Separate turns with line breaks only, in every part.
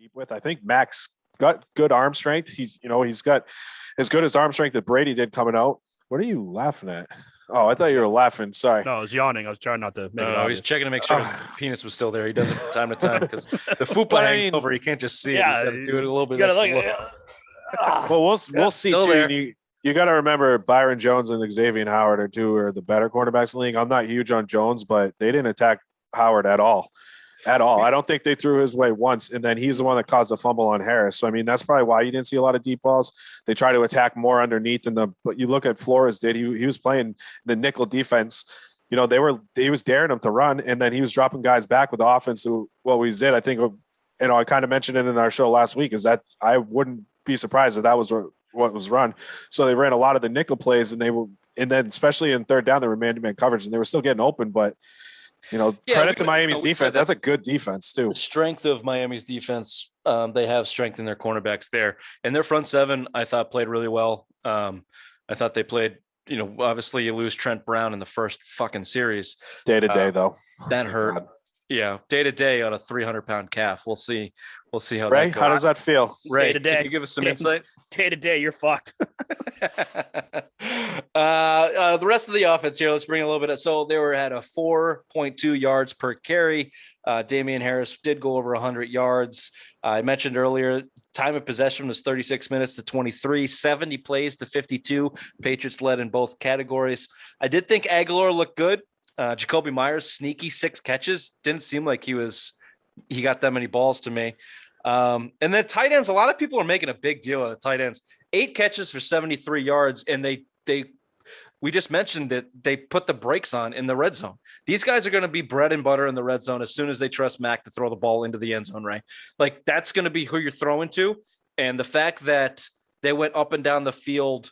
deep with. I think Mac's got good arm strength. He's got as good as arm strength that Brady did coming out. What are you laughing at? Oh, I thought you were laughing. Sorry.
No, I was yawning. I was trying not to make it obvious.
He's checking to make sure his penis was still there. He does it from time to time because the fupa hangs over. You can't just see it. He's got to do it a little bit.
Well, we'll see too. You got to remember Byron Jones and Xavier Howard are the better cornerbacks in the league. I'm not huge on Jones, but they didn't attack Howard at all. I don't think they threw his way once, and then he's the one that caused the fumble on Harris. So, I mean, that's probably why you didn't see a lot of deep balls. They try to attack more underneath, but you look at Flores did. He was playing the nickel defense. He was daring them to run, and then he was dropping guys back with the offense. So what we did, I think, I kind of mentioned it in our show last week, is that I wouldn't be surprised if that was what was run. So they ran a lot of the nickel plays, and then especially in third down, they were man-to-man coverage, and they were still getting open, but credit to Miami's defense. That's a good defense too.
The strength of Miami's defense, they have strength in their cornerbacks there. And their front seven, I thought, played really well. I thought they played, obviously you lose Trent Brown in the first fucking series.
Day to day, though.
That hurt. God. Yeah, day to day on a 300-pound calf. We'll see how
Ray,
that goes.
how does that feel?
Ray, can you give us some insight?
Day to day, you're fucked.
The rest of the offense here, let's bring a little bit. So they were at a 4.2 yards per carry. Damian Harris did go over 100 yards. I mentioned earlier, time of possession was 36 minutes to 23, 70 plays to 52. Patriots led in both categories. I did think Aguilar looked good. Jacoby Myers, sneaky 6 catches. Didn't seem like he got that many balls to me. And then tight ends, a lot of people are making a big deal out of tight ends. 8 catches for 73 yards, and we just mentioned that they put the brakes on in the red zone. These guys are going to be bread and butter in the red zone as soon as they trust Mac to throw the ball into the end zone, right? Like, that's going to be who you're throwing to. And the fact that they went up and down the field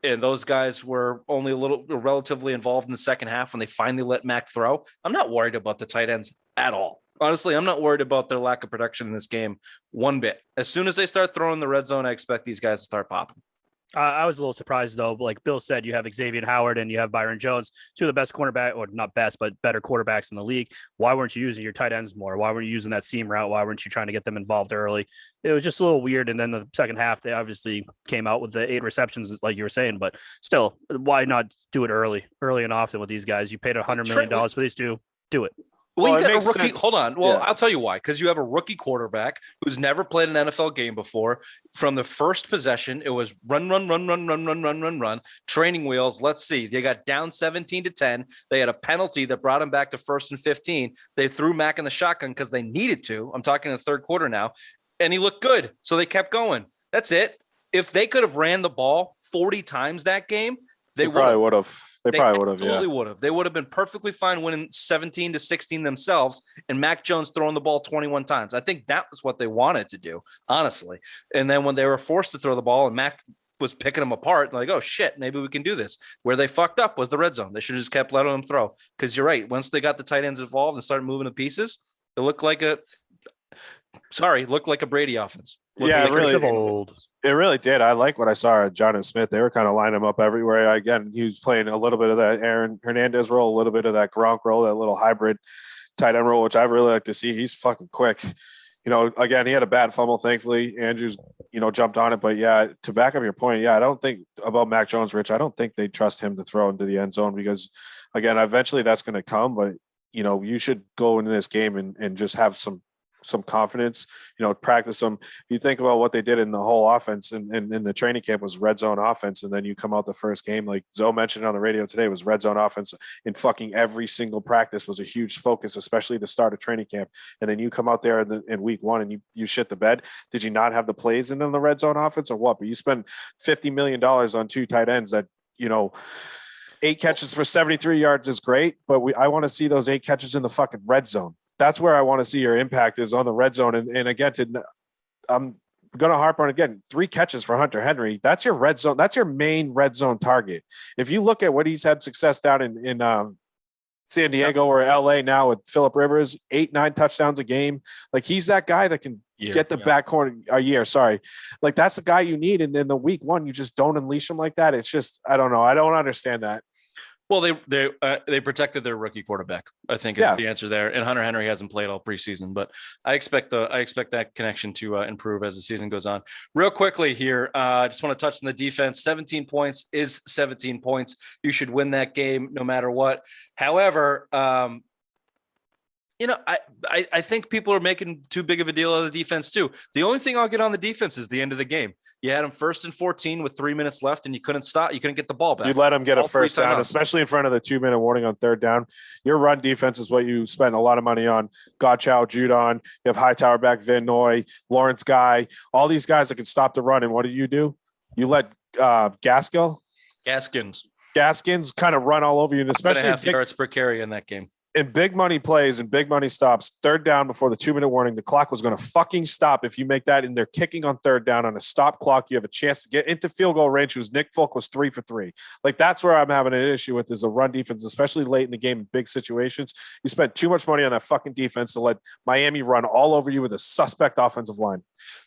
and those guys were only relatively involved in the second half when they finally let Mac throw, I'm not worried about the tight ends at all. Honestly, I'm not worried about their lack of production in this game one bit. As soon as they start throwing the red zone, I expect these guys to start popping.
I was a little surprised, though. Like Bill said, you have Xavier Howard and you have Byron Jones, 2 of the best cornerback, or not best, but better quarterbacks in the league. Why weren't you using your tight ends more? Why weren't you using that seam route? Why weren't you trying to get them involved early? It was just a little weird. And then the second half, they obviously came out with the 8 receptions, like you were saying. But still, why not do it early and often with these guys? You paid $100 million for these two. Do it.
Well, you got a rookie. Sense. Hold on. Well, yeah. I'll tell you why. Because you have a rookie quarterback who's never played an NFL game before. From the first possession, it was run. Training wheels. Let's see. They got down 17-10. They had a penalty that brought them back to 1st and 15. They threw Mac in the shotgun because they needed to. I'm talking in the third quarter now, and he looked good. So they kept going. That's it. If they could have ran the ball 40 times that game, they
probably would have. They probably would have.
Absolutely would have. They would have been perfectly fine winning 17-16 themselves, and Mac Jones throwing the ball 21 times. I think that was what they wanted to do, honestly. And then when they were forced to throw the ball, and Mac was picking them apart, like, oh shit, maybe we can do this. Where they fucked up was the red zone. They should have just kept letting them throw. Because you're right. Once they got the tight ends involved and started moving the pieces, it looked like a Brady offense.
Yeah, it really did. I like what I saw at John and Smith. They were kind of lining him up everywhere. Again, he was playing a little bit of that Aaron Hernandez role, a little bit of that Gronk role, that little hybrid tight end role, which I really like to see. He's fucking quick. Again, he had a bad fumble. Thankfully, Andrews, jumped on it. But yeah, to back up your point, I don't think about Mac Jones, Rich. I don't think they trust him to throw into the end zone because, again, eventually that's going to come. But you should go into this game and just have some confidence, practice them. If you think about what they did in the whole offense and in the training camp was red zone offense. And then you come out the first game, like Zoe mentioned on the radio today, was red zone offense in fucking every single practice was a huge focus, especially the start of training camp. And then you come out there in week 1 and you shit the bed. Did you not have the plays in the red zone offense or what? But you spend $50 million on 2 tight ends that, 8 catches for 73 yards is great, but I want to see those 8 catches in the fucking red zone. That's where I want to see your impact is on the red zone. And again, I'm going to harp on again, 3 catches for Hunter Henry. That's your red zone. That's your main red zone target. If you look at what he's had success down in San Diego or LA now with Phillip Rivers, 8-9 touchdowns a game. Like he's that guy that can get the back corner a year. Sorry. Like that's the guy you need. And then the week 1, you just don't unleash him like that. It's just, I don't know. I don't understand that.
Well, they protected their rookie quarterback, I think is the answer there. And Hunter Henry hasn't played all preseason, but I expect that connection to improve as the season goes on. Real quickly here, I just want to touch on the defense. 17 points is 17 points. You should win that game no matter what. However, I think people are making too big of a deal of the defense too. The only thing I'll get on the defense is the end of the game. You had them 1st and 14 with 3 minutes left, and you couldn't stop. You couldn't get the ball back.
You'd let them get a first down, especially in front of the 2-minute warning on 3rd down. Your run defense is what you spend a lot of money on. Godchow, Judon, you have Hightower back, Van Noy, Lawrence Guy, all these guys that can stop the run. And what do? You let Gaskins kind of run all over you, and especially
half yards per carry in that game.
In big money plays and big money stops, 3rd down before the 2-minute warning, the clock was going to fucking stop if you make that, and they're kicking on 3rd down on a stop clock. You have a chance to get into field goal range. Nick Folk was 3 for 3. Like, that's where I'm having an issue with is a run defense, especially late in the game in big situations. You spent too much money on that fucking defense to let Miami run all over you with a suspect offensive line.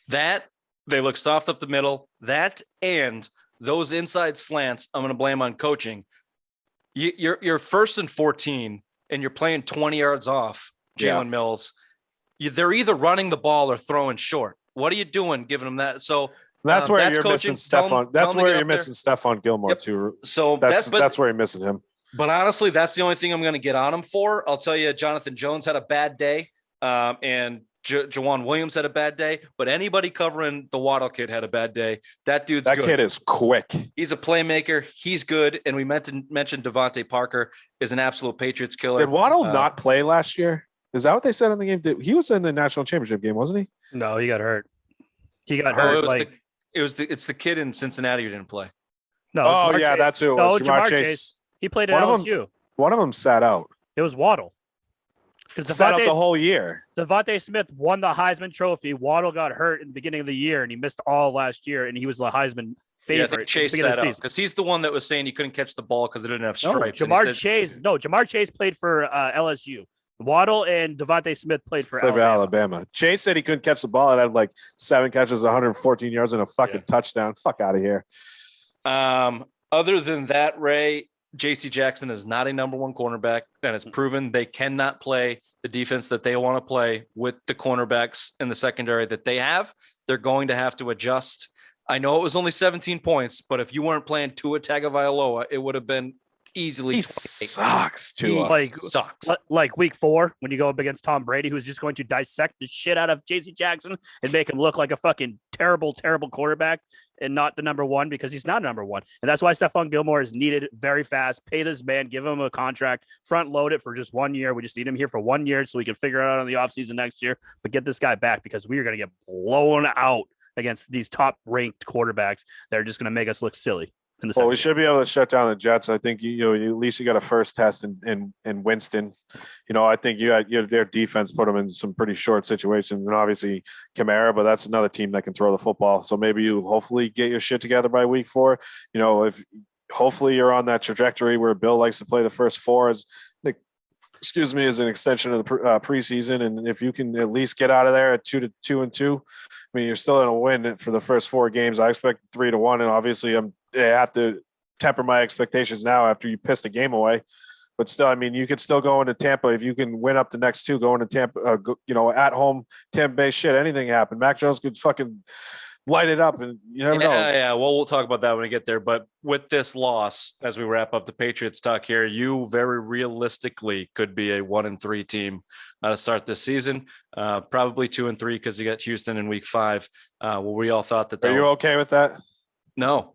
That they look soft up the middle. That and those inside slants, I'm going to blame on coaching. You're 1st and 14. And you're playing 20 yards off Jalen Mills. They're either running the ball or throwing short. What are you doing giving them that? So
that's where you're missing Stephon. That's where you're missing Stephon Gilmore too.
So
that's where you're missing him.
But honestly, that's the only thing I'm going to get on him for. I'll tell you, Jonathan Jones had a bad day, and Jawan Williams had a bad day. But anybody covering the Waddle kid had a bad day. That dude's good.
Kid is quick.
He's a playmaker. He's good. And we mentioned Devontae Parker is an absolute Patriots killer.
Did Waddle not play last year? Is that what they said in the game? He was in the national championship game, wasn't he?
No, he got hurt.
It's the kid in Cincinnati who didn't play.
No.
That's who it was. Jamar Chase.
He played at LSU.
One of them sat out.
It was Waddle.
Sat out the whole year.
Devontae Smith won the Heisman Trophy. Waddle got hurt in the beginning of the year, and he missed all last year, and he was the Heisman favorite.
I think Chase sat out because he's the one that was saying he couldn't catch the ball because it didn't have stripes.
Jamar Chase played for LSU. Waddle and Devontae Smith played for
Alabama. Chase said he couldn't catch the ball and had like 7 catches, 114 yards, and a fucking touchdown. Fuck out of here.
Other than that, Ray, J.C. Jackson is not a number 1 cornerback, and it's proven they cannot play the defense that they want to play with the cornerbacks in the secondary that they have. They're going to have to adjust. I know it was only 17 points, but if you weren't playing Tua Tagovailoa, it would have been easily.
He sucks too.
Sucks. Like week 4 when you go up against Tom Brady, who's just going to dissect the shit out of J.C. Jackson and make him look like a fucking terrible quarterback and not the number 1 because he's not number 1. And that's why Stephon Gilmore is needed very fast. Pay this man, give him a contract, front load it for just 1 year. We just need him here for 1 year so we can figure it out in the offseason next year. But get this guy back because we are going to get blown out against these top ranked quarterbacks that are just going to make us look silly.
We should be able to shut down the Jets. I think at least you got a first test in Winston. I think their defense put them in some pretty short situations, and obviously Kamara, but that's another team that can throw the football. So maybe you hopefully get your shit together by week 4. If hopefully you're on that trajectory where Bill likes to play the first 4 as an extension of the preseason, and if you can at least get out of there at 2-2, I mean you're still going to win for the first 4 games. I expect 3-1, and obviously I have to temper my expectations now after you pissed the game away. But still, I mean, you could still go into Tampa if you can win up the next 2. Going to Tampa, at home, Tampa Bay, shit, anything happen. Mac Jones could fucking light it up, and you never know.
Yeah. Well, we'll talk about that when we get there. But with this loss, as we wrap up the Patriots talk here, you very realistically could be a 1-3 team to start this season. Probably 2-3 because you got Houston in week 5. We all thought that.
Are you okay with that?
No.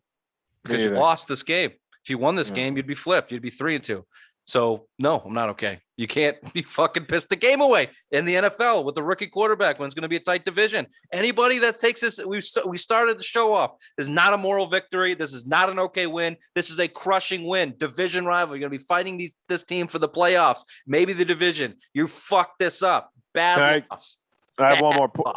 Because you lost this game. If you won this game, you'd be flipped. You'd be 3-2. So no, I'm not okay. You can't be fucking pissed the game away in the NFL with a rookie quarterback when it's going to be a tight division. Anybody that takes this, we started the show off, is not a moral victory. This is not an okay win. This is a crushing win. Division rival. You're going to be fighting this team for the playoffs. Maybe the division. You fucked this up. Bad loss.
I have one more point.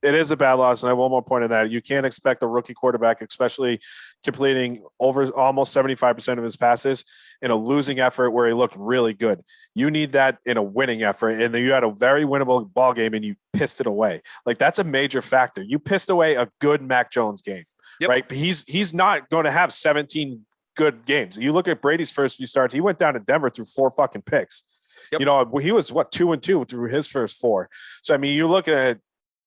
It is a bad loss, and I have one more point on that. You can't expect a rookie quarterback, especially completing over almost 75% of his passes in a losing effort where he looked really good. You need that in a winning effort, and you had a very winnable ball game, and you pissed it away. Like, that's a major factor. You pissed away a good Mac Jones game, right? He's not going to have 17 good games. You look at Brady's first few starts, he went down to Denver through 4 fucking picks.
Yep.
You know, he was 2-2 through his first 4. So I mean, you're looking at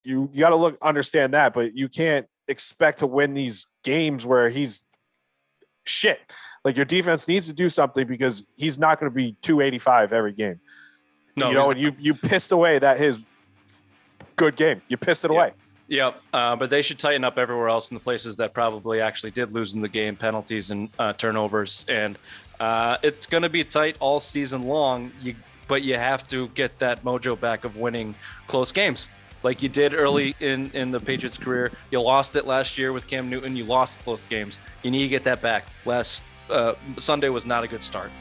you got to understand that, but you can't expect to win these games where he's shit. Like your defense needs to do something because he's not going to be 285 every game.
No,
you know, and you pissed away that his good game. You pissed it away.
Yep. But they should tighten up everywhere else in the places that probably actually did lose in the game, penalties and turnovers. And it's going to be tight all season long. But you have to get that mojo back of winning close games. Like you did early in the Patriots' career. You lost it last year with Cam Newton. You lost close games. You need to get that back. Last Sunday was not a good start.